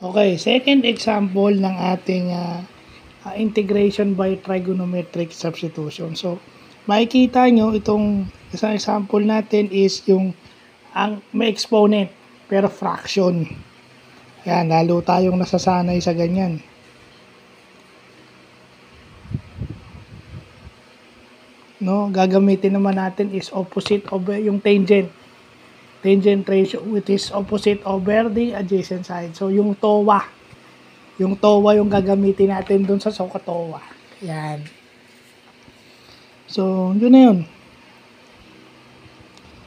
Okay, second example ng ating integration by trigonometric substitution. So, makikita nyo itong isang example natin is yung may exponent pero fraction. Yan, lalo tayong nasasanay sa ganyan. No, gagamitin naman natin is opposite over yung tangent ratio, which is opposite over the adjacent side. So, yung TOA yung gagamitin natin dun sa SOHCAHTOA. Yan. So, yun na yun.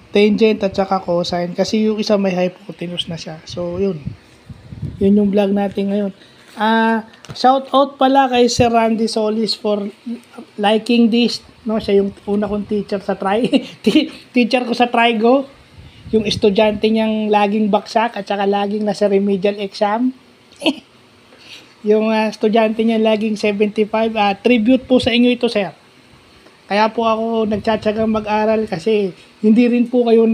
Tangent at saka cosine. Kasi yung isa may hypotenuse na siya. So, yun. Yun yung vlog natin ngayon. Shout out pala kay Sir Randy Solis for liking this. No, siya yung una kong teacher sa teacher ko sa Trigo. Yung estudyante niyang laging baksak at saka laging nasa remedial exam. Yung estudyante niya laging 75. Tribute po sa inyo ito, sir. Kaya po ako nagtsatsagang mag-aral kasi hindi rin po kayo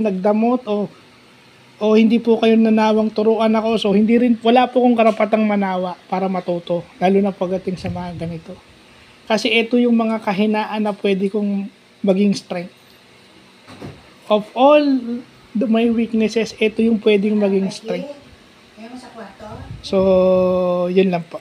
nagdamot o hindi po kayo nanawang turuan ako. So wala po akong karapatang manawa para matuto, lalo na pagdating sa mga ganito. Kasi ito yung mga kahinaan na pwede kong maging strength. Of all my weaknesses, ito yung pwedeng maging strength. So, yun lang po.